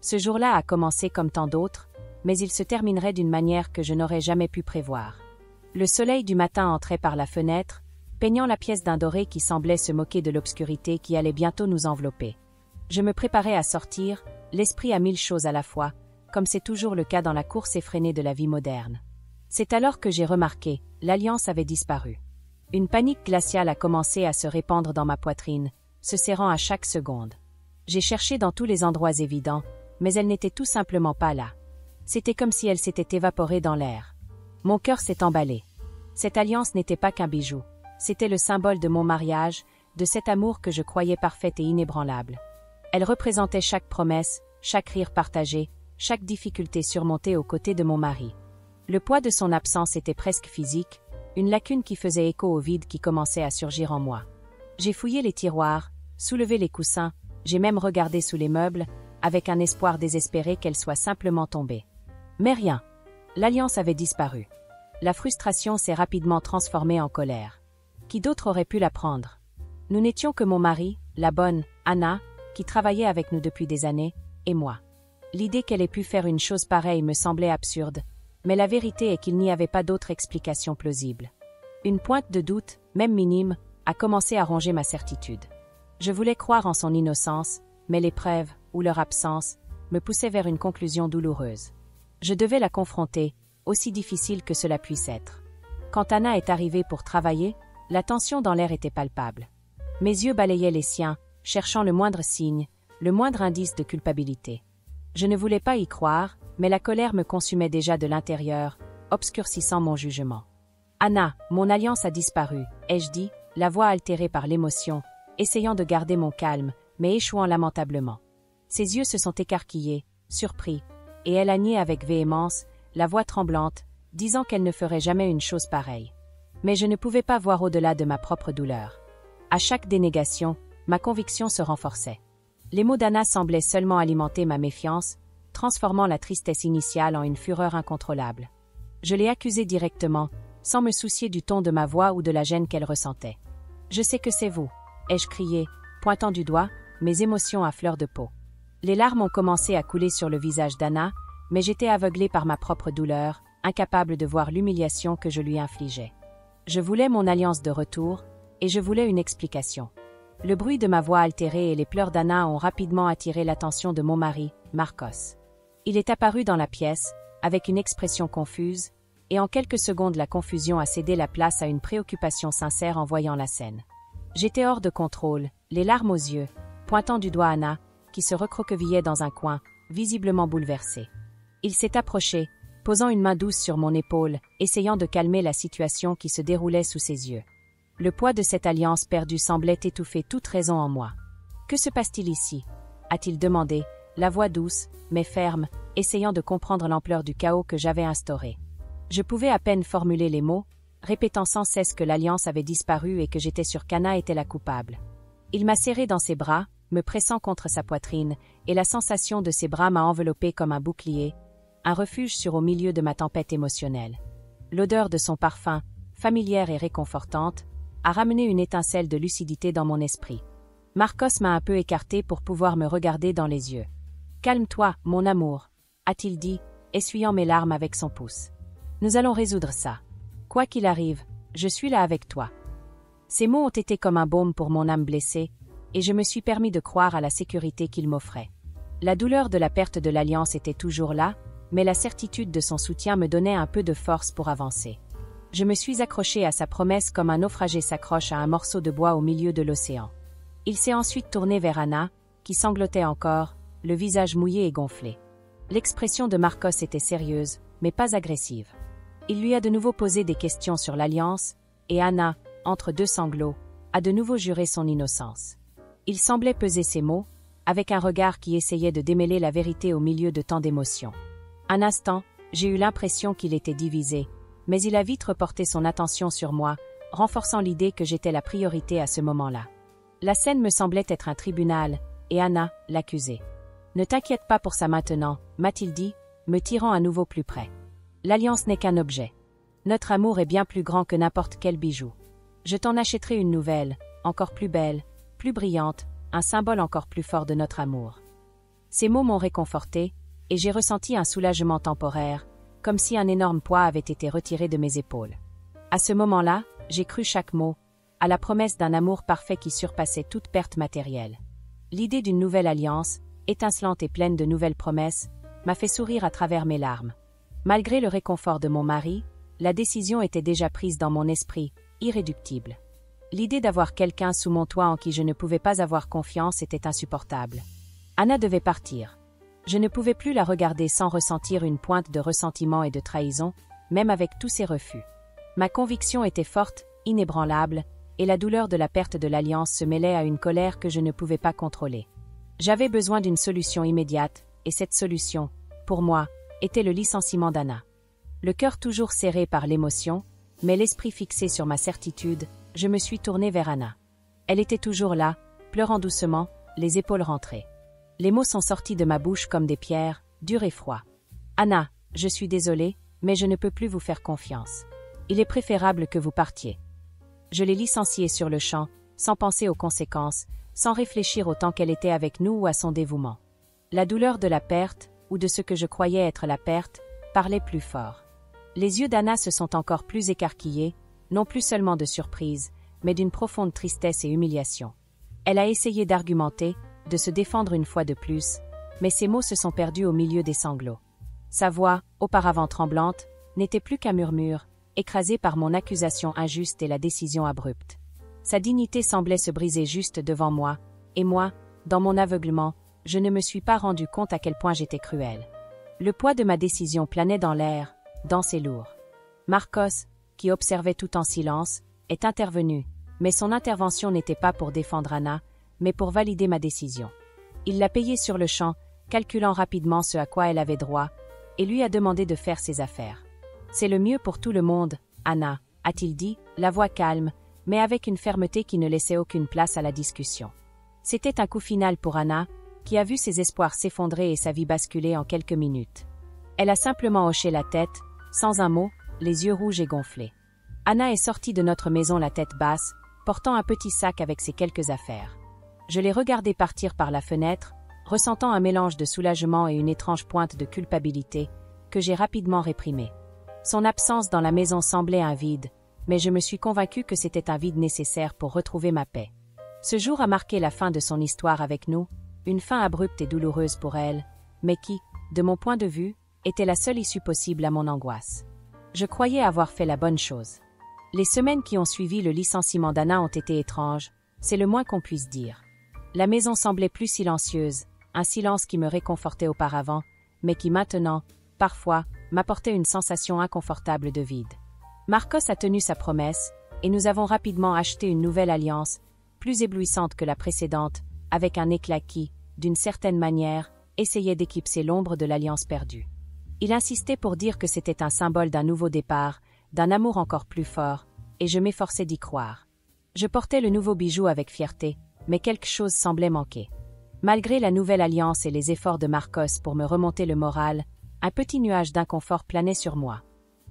Ce jour-là a commencé comme tant d'autres, mais il se terminerait d'une manière que je n'aurais jamais pu prévoir. Le soleil du matin entrait par la fenêtre, peignant la pièce d'un doré qui semblait se moquer de l'obscurité qui allait bientôt nous envelopper. Je me préparais à sortir, l'esprit à mille choses à la fois, comme c'est toujours le cas dans la course effrénée de la vie moderne. C'est alors que j'ai remarqué, l'Alliance avait disparu. Une panique glaciale a commencé à se répandre dans ma poitrine, se serrant à chaque seconde. J'ai cherché dans tous les endroits évidents, mais elle n'était tout simplement pas là. C'était comme si elle s'était évaporée dans l'air. Mon cœur s'est emballé. Cette alliance n'était pas qu'un bijou, c'était le symbole de mon mariage, de cet amour que je croyais parfait et inébranlable. Elle représentait chaque promesse, chaque rire partagé, chaque difficulté surmontée aux côtés de mon mari. Le poids de son absence était presque physique, une lacune qui faisait écho au vide qui commençait à surgir en moi. J'ai fouillé les tiroirs, soulevé les coussins, j'ai même regardé sous les meubles, avec un espoir désespéré qu'elle soit simplement tombée. Mais rien. L'alliance avait disparu. La frustration s'est rapidement transformée en colère. Qui d'autre aurait pu la prendre? Nous n'étions que mon mari, la bonne, Anna, qui travaillait avec nous depuis des années, et moi. L'idée qu'elle ait pu faire une chose pareille me semblait absurde, mais la vérité est qu'il n'y avait pas d'autre explication plausible. Une pointe de doute, même minime, a commencé à ronger ma certitude. Je voulais croire en son innocence, mais les preuves, ou leur absence, me poussaient vers une conclusion douloureuse. Je devais la confronter, aussi difficile que cela puisse être. Quand Anna est arrivée pour travailler, la tension dans l'air était palpable. Mes yeux balayaient les siens, cherchant le moindre signe, le moindre indice de culpabilité. Je ne voulais pas y croire, mais la colère me consumait déjà de l'intérieur, obscurcissant mon jugement. « Anna, mon alliance a disparu », ai-je dit, la voix altérée par l'émotion, essayant de garder mon calme, mais échouant lamentablement. Ses yeux se sont écarquillés, surpris, et elle a nié avec véhémence, la voix tremblante, disant qu'elle ne ferait jamais une chose pareille. Mais je ne pouvais pas voir au-delà de ma propre douleur. À chaque dénégation, ma conviction se renforçait. Les mots d'Anna semblaient seulement alimenter ma méfiance, transformant la tristesse initiale en une fureur incontrôlable. Je l'ai accusée directement, sans me soucier du ton de ma voix ou de la gêne qu'elle ressentait. « Je sais que c'est vous », ai-je crié, pointant du doigt, mes émotions à fleur de peau. Les larmes ont commencé à couler sur le visage d'Anna, mais j'étais aveuglée par ma propre douleur, incapable de voir l'humiliation que je lui infligeais. Je voulais mon alliance de retour, et je voulais une explication. Le bruit de ma voix altérée et les pleurs d'Anna ont rapidement attiré l'attention de mon mari, Marcos. Il est apparu dans la pièce, avec une expression confuse, et en quelques secondes la confusion a cédé la place à une préoccupation sincère en voyant la scène. J'étais hors de contrôle, les larmes aux yeux, pointant du doigt Anna, qui se recroquevillait dans un coin, visiblement bouleversée. Il s'est approché, posant une main douce sur mon épaule, essayant de calmer la situation qui se déroulait sous ses yeux. Le poids de cette alliance perdue semblait étouffer toute raison en moi. « Que se passe-t-il ici » a-t-il demandé, la voix douce, mais ferme, essayant de comprendre l'ampleur du chaos que j'avais instauré. Je pouvais à peine formuler les mots, répétant sans cesse que l'alliance avait disparu et que j'étais sûre qu'Anna était la coupable. Il m'a serré dans ses bras, me pressant contre sa poitrine, et la sensation de ses bras m'a enveloppé comme un bouclier, un refuge sûr au milieu de ma tempête émotionnelle. L'odeur de son parfum, familière et réconfortante, a ramené une étincelle de lucidité dans mon esprit. Marcos m'a un peu écarté pour pouvoir me regarder dans les yeux. « Calme-toi, mon amour », a-t-il dit, essuyant mes larmes avec son pouce. « Nous allons résoudre ça. Quoi qu'il arrive, je suis là avec toi. » Ces mots ont été comme un baume pour mon âme blessée, et je me suis permis de croire à la sécurité qu'il m'offrait. La douleur de la perte de l'alliance était toujours là, mais la certitude de son soutien me donnait un peu de force pour avancer. Je me suis accrochée à sa promesse comme un naufragé s'accroche à un morceau de bois au milieu de l'océan. Il s'est ensuite tourné vers Anna, qui sanglotait encore, le visage mouillé et gonflé. L'expression de Marcos était sérieuse, mais pas agressive. Il lui a de nouveau posé des questions sur l'alliance, et Anna, entre deux sanglots, a de nouveau juré son innocence. Il semblait peser ses mots, avec un regard qui essayait de démêler la vérité au milieu de tant d'émotions. Un instant, j'ai eu l'impression qu'il était divisé, mais il a vite reporté son attention sur moi, renforçant l'idée que j'étais la priorité à ce moment-là. La scène me semblait être un tribunal, et Anna, l'accusée. « Ne t'inquiète pas pour ça maintenant », m'a-t-il dit, me tirant à nouveau plus près. « L'alliance n'est qu'un objet. Notre amour est bien plus grand que n'importe quel bijou. Je t'en achèterai une nouvelle, encore plus belle, plus brillante, un symbole encore plus fort de notre amour. » Ces mots m'ont réconforté, et j'ai ressenti un soulagement temporaire, comme si un énorme poids avait été retiré de mes épaules. À ce moment-là, j'ai cru chaque mot, à la promesse d'un amour parfait qui surpassait toute perte matérielle. L'idée d'une nouvelle alliance, étincelante et pleine de nouvelles promesses, m'a fait sourire à travers mes larmes. Malgré le réconfort de mon mari, la décision était déjà prise dans mon esprit, irréductible. L'idée d'avoir quelqu'un sous mon toit en qui je ne pouvais pas avoir confiance était insupportable. Anna devait partir. Je ne pouvais plus la regarder sans ressentir une pointe de ressentiment et de trahison, même avec tous ses refus. Ma conviction était forte, inébranlable, et la douleur de la perte de l'alliance se mêlait à une colère que je ne pouvais pas contrôler. J'avais besoin d'une solution immédiate, et cette solution, pour moi, était le licenciement d'Anna. Le cœur toujours serré par l'émotion, mais l'esprit fixé sur ma certitude, je me suis tournée vers Anna. Elle était toujours là, pleurant doucement, les épaules rentrées. Les mots sont sortis de ma bouche comme des pierres, durs et froids. « Anna, je suis désolée, mais je ne peux plus vous faire confiance. Il est préférable que vous partiez. » Je l'ai licenciée sur le champ, sans penser aux conséquences, sans réfléchir au temps qu'elle était avec nous ou à son dévouement. La douleur de la perte, ou de ce que je croyais être la perte, parlait plus fort. Les yeux d'Anna se sont encore plus écarquillés, non plus seulement de surprise, mais d'une profonde tristesse et humiliation. Elle a essayé d'argumenter, de se défendre une fois de plus, mais ses mots se sont perdus au milieu des sanglots. Sa voix, auparavant tremblante, n'était plus qu'un murmure, écrasé par mon accusation injuste et la décision abrupte. Sa dignité semblait se briser juste devant moi, et moi, dans mon aveuglement, je ne me suis pas rendu compte à quel point j'étais cruelle. Le poids de ma décision planait dans l'air, dense et lourd. Marcos, qui observait tout en silence, est intervenu, mais son intervention n'était pas pour défendre Anna, mais pour valider ma décision. Il l'a payée sur le champ, calculant rapidement ce à quoi elle avait droit, et lui a demandé de faire ses affaires. « C'est le mieux pour tout le monde, Anna », a-t-il dit, la voix calme, mais avec une fermeté qui ne laissait aucune place à la discussion. C'était un coup final pour Anna, qui a vu ses espoirs s'effondrer et sa vie basculer en quelques minutes. Elle a simplement hoché la tête, sans un mot, les yeux rouges et gonflés. Anna est sortie de notre maison la tête basse, portant un petit sac avec ses quelques affaires. Je l'ai regardée partir par la fenêtre, ressentant un mélange de soulagement et une étrange pointe de culpabilité, que j'ai rapidement réprimée. Son absence dans la maison semblait un vide, mais je me suis convaincue que c'était un vide nécessaire pour retrouver ma paix. Ce jour a marqué la fin de son histoire avec nous, une fin abrupte et douloureuse pour elle, mais qui, de mon point de vue, était la seule issue possible à mon angoisse. Je croyais avoir fait la bonne chose. Les semaines qui ont suivi le licenciement d'Anna ont été étranges, c'est le moins qu'on puisse dire. La maison semblait plus silencieuse, un silence qui me réconfortait auparavant, mais qui maintenant, parfois, m'apportait une sensation inconfortable de vide. Marcos a tenu sa promesse, et nous avons rapidement acheté une nouvelle alliance, plus éblouissante que la précédente, avec un éclat qui, d'une certaine manière, essayait d'éclipser l'ombre de l'alliance perdue. Il insistait pour dire que c'était un symbole d'un nouveau départ, d'un amour encore plus fort, et je m'efforçais d'y croire. Je portais le nouveau bijou avec fierté, mais quelque chose semblait manquer. Malgré la nouvelle alliance et les efforts de Marcos pour me remonter le moral, un petit nuage d'inconfort planait sur moi.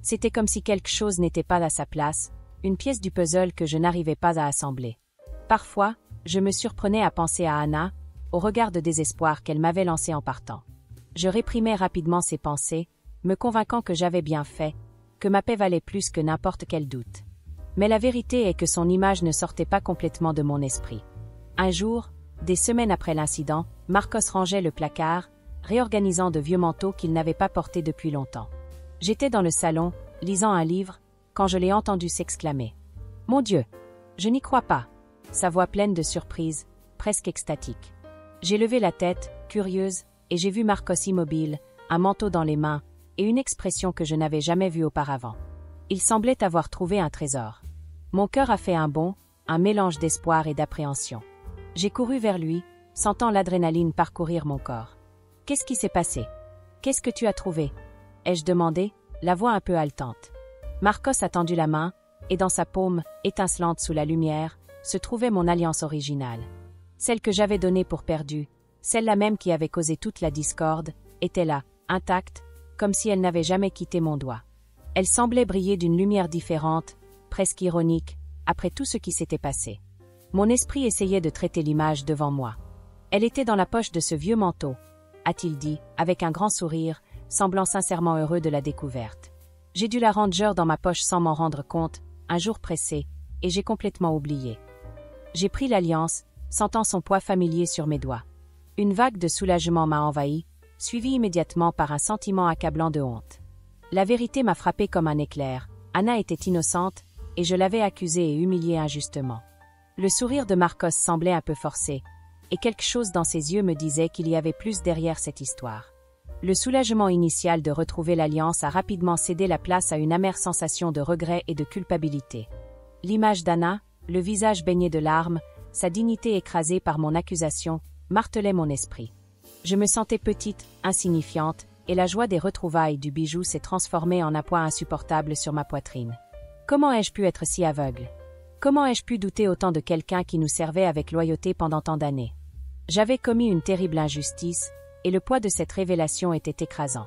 C'était comme si quelque chose n'était pas à sa place, une pièce du puzzle que je n'arrivais pas à assembler. Parfois, je me surprenais à penser à Anna, au regard de désespoir qu'elle m'avait lancé en partant. Je réprimais rapidement ces pensées, me convainquant que j'avais bien fait, que ma paix valait plus que n'importe quel doute. Mais la vérité est que son image ne sortait pas complètement de mon esprit. Un jour, des semaines après l'incident, Marcos rangeait le placard, réorganisant de vieux manteaux qu'il n'avait pas portés depuis longtemps. J'étais dans le salon, lisant un livre, quand je l'ai entendu s'exclamer. « Mon Dieu! Je n'y crois pas !» Sa voix pleine de surprise, presque extatique. J'ai levé la tête, curieuse, et j'ai vu Marcos immobile, un manteau dans les mains, et une expression que je n'avais jamais vue auparavant. Il semblait avoir trouvé un trésor. Mon cœur a fait un bond, un mélange d'espoir et d'appréhension. J'ai couru vers lui, sentant l'adrénaline parcourir mon corps. « Qu'est-ce qui s'est passé? Qu'est-ce que tu as trouvé ?» ai-je demandé, la voix un peu haletante. Marcos a tendu la main, et dans sa paume, étincelante sous la lumière, se trouvait mon alliance originale. Celle que j'avais donnée pour perdue, celle-là même qui avait causé toute la discorde, était là, intacte, comme si elle n'avait jamais quitté mon doigt. Elle semblait briller d'une lumière différente, presque ironique, après tout ce qui s'était passé. Mon esprit essayait de traiter l'image devant moi. Elle était dans la poche de ce vieux manteau, a-t-il dit, avec un grand sourire, semblant sincèrement heureux de la découverte. J'ai dû la ranger dans ma poche sans m'en rendre compte, un jour pressé, et j'ai complètement oublié. J'ai pris l'alliance, sentant son poids familier sur mes doigts. Une vague de soulagement m'a envahi, suivie immédiatement par un sentiment accablant de honte. La vérité m'a frappé comme un éclair. Anna était innocente, et je l'avais accusée et humiliée injustement. Le sourire de Marcos semblait un peu forcé, et quelque chose dans ses yeux me disait qu'il y avait plus derrière cette histoire. Le soulagement initial de retrouver l'alliance a rapidement cédé la place à une amère sensation de regret et de culpabilité. L'image d'Anna, le visage baigné de larmes, sa dignité écrasée par mon accusation, martelait mon esprit. Je me sentais petite, insignifiante, et la joie des retrouvailles du bijou s'est transformée en un poids insupportable sur ma poitrine. Comment ai-je pu être si aveugle? Comment ai-je pu douter autant de quelqu'un qui nous servait avec loyauté pendant tant d'années? J'avais commis une terrible injustice, et le poids de cette révélation était écrasant.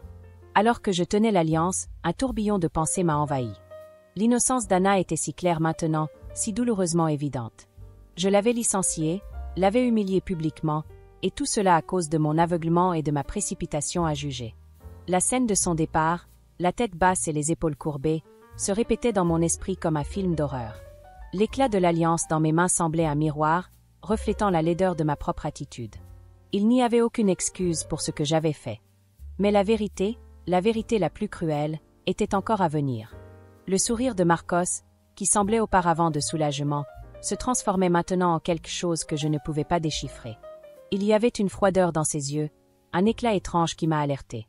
Alors que je tenais l'alliance, un tourbillon de pensées m'a envahi. L'innocence d'Anna était si claire maintenant, si douloureusement évidente. Je l'avais licenciée, l'avais humiliée publiquement, et tout cela à cause de mon aveuglement et de ma précipitation à juger. La scène de son départ, la tête basse et les épaules courbées, se répétait dans mon esprit comme un film d'horreur. L'éclat de l'alliance dans mes mains semblait un miroir, reflétant la laideur de ma propre attitude. Il n'y avait aucune excuse pour ce que j'avais fait. Mais la vérité la plus cruelle, était encore à venir. Le sourire de Marcos, qui semblait auparavant de soulagement, se transformait maintenant en quelque chose que je ne pouvais pas déchiffrer. Il y avait une froideur dans ses yeux, un éclat étrange qui m'a alerté.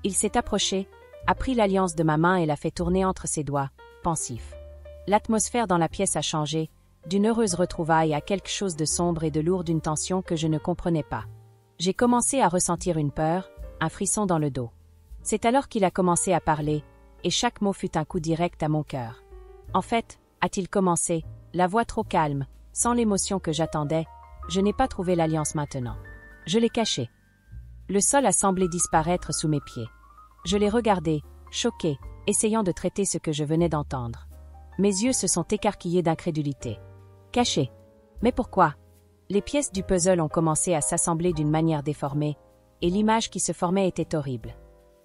Il s'est approché, a pris l'alliance de ma main et l'a fait tourner entre ses doigts, pensif. L'atmosphère dans la pièce a changé, d'une heureuse retrouvaille à quelque chose de sombre et de lourd d'une tension que je ne comprenais pas. J'ai commencé à ressentir une peur, un frisson dans le dos. C'est alors qu'il a commencé à parler, et chaque mot fut un coup direct à mon cœur. En fait, a-t-il commencé, la voix trop calme, sans l'émotion que j'attendais, je n'ai pas trouvé l'alliance maintenant. Je l'ai cachée. Le sol a semblé disparaître sous mes pieds. Je l'ai regardé, choqué, essayant de traiter ce que je venais d'entendre. Mes yeux se sont écarquillés d'incrédulité. Caché. Mais pourquoi? Les pièces du puzzle ont commencé à s'assembler d'une manière déformée, et l'image qui se formait était horrible.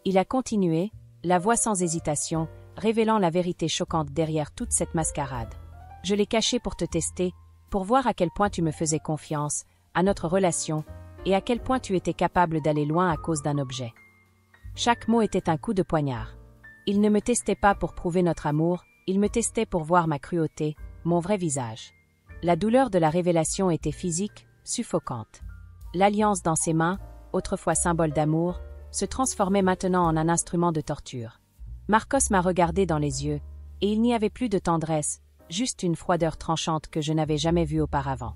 Il a continué, la voix sans hésitation, révélant la vérité choquante derrière toute cette mascarade. Je l'ai caché pour te tester, pour voir à quel point tu me faisais confiance, à notre relation, et à quel point tu étais capable d'aller loin à cause d'un objet. Chaque mot était un coup de poignard. Il ne me testait pas pour prouver notre amour, il me testait pour voir ma cruauté, mon vrai visage. La douleur de la révélation était physique, suffocante. L'alliance dans ses mains, autrefois symbole d'amour, se transformait maintenant en un instrument de torture. Marcos m'a regardé dans les yeux, et il n'y avait plus de tendresse, juste une froideur tranchante que je n'avais jamais vue auparavant.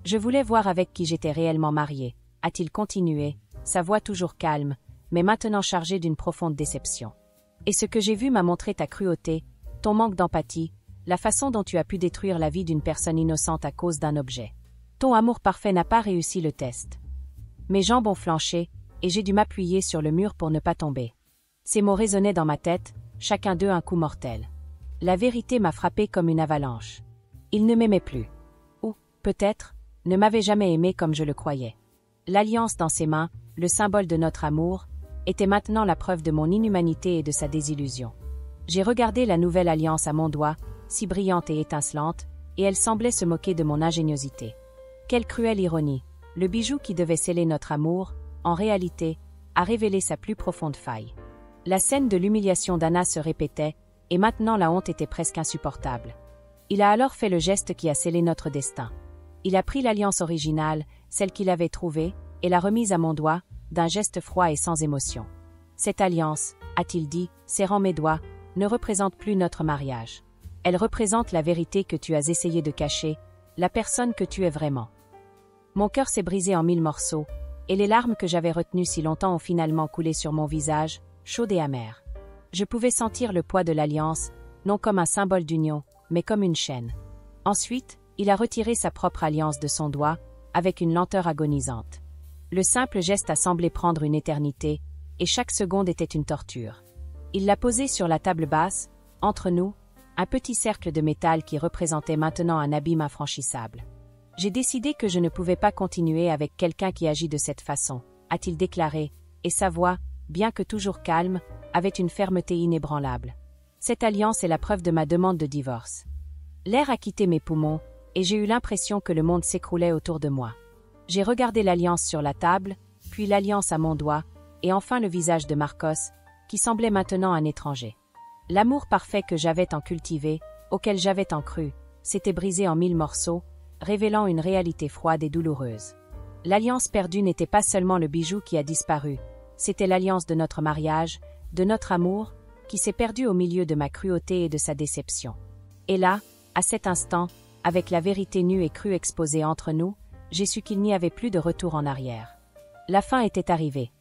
Je voulais voir avec qui j'étais réellement mariée, a-t-il continué, sa voix toujours calme, mais maintenant chargée d'une profonde déception. Et ce que j'ai vu m'a montré ta cruauté, ton manque d'empathie, la façon dont tu as pu détruire la vie d'une personne innocente à cause d'un objet. Ton amour parfait n'a pas réussi le test. Mes jambes ont flanché, et j'ai dû m'appuyer sur le mur pour ne pas tomber. Ces mots résonnaient dans ma tête, chacun d'eux un coup mortel. La vérité m'a frappé comme une avalanche. Il ne m'aimait plus. Ou, peut-être, ne m'avait jamais aimé comme je le croyais. L'alliance dans ses mains, le symbole de notre amour, était maintenant la preuve de mon inhumanité et de sa désillusion. J'ai regardé la nouvelle alliance à mon doigt, si brillante et étincelante, et elle semblait se moquer de mon ingéniosité. Quelle cruelle ironie! Le bijou qui devait sceller notre amour, en réalité, a révélé sa plus profonde faille. La scène de l'humiliation d'Anna se répétait, et maintenant la honte était presque insupportable. Il a alors fait le geste qui a scellé notre destin. Il a pris l'alliance originale, celle qu'il avait trouvée, et l'a remise à mon doigt, d'un geste froid et sans émotion. Cette alliance, a-t-il dit, serrant mes doigts, ne représente plus notre mariage. Elle représente la vérité que tu as essayé de cacher, la personne que tu es vraiment. Mon cœur s'est brisé en 1000 morceaux, et les larmes que j'avais retenues si longtemps ont finalement coulé sur mon visage, chaudes et amères. Je pouvais sentir le poids de l'alliance, non comme un symbole d'union, mais comme une chaîne. Ensuite, il a retiré sa propre alliance de son doigt, avec une lenteur agonisante. Le simple geste a semblé prendre une éternité, et chaque seconde était une torture. Il l'a posée sur la table basse, entre nous, un petit cercle de métal qui représentait maintenant un abîme infranchissable. J'ai décidé que je ne pouvais pas continuer avec quelqu'un qui agit de cette façon, a-t-il déclaré, et sa voix, bien que toujours calme, avait une fermeté inébranlable. Cette alliance est la preuve de ma demande de divorce. L'air a quitté mes poumons, et j'ai eu l'impression que le monde s'écroulait autour de moi. J'ai regardé l'alliance sur la table, puis l'alliance à mon doigt, et enfin le visage de Marcos, qui semblait maintenant un étranger. L'amour parfait que j'avais tant cultivé, auquel j'avais tant cru, s'était brisé en 1000 morceaux, révélant une réalité froide et douloureuse. L'alliance perdue n'était pas seulement le bijou qui a disparu, c'était l'alliance de notre mariage, de notre amour, qui s'est perdu au milieu de ma cruauté et de sa déception. Et là, à cet instant, avec la vérité nue et crue exposée entre nous, j'ai su qu'il n'y avait plus de retour en arrière. La fin était arrivée.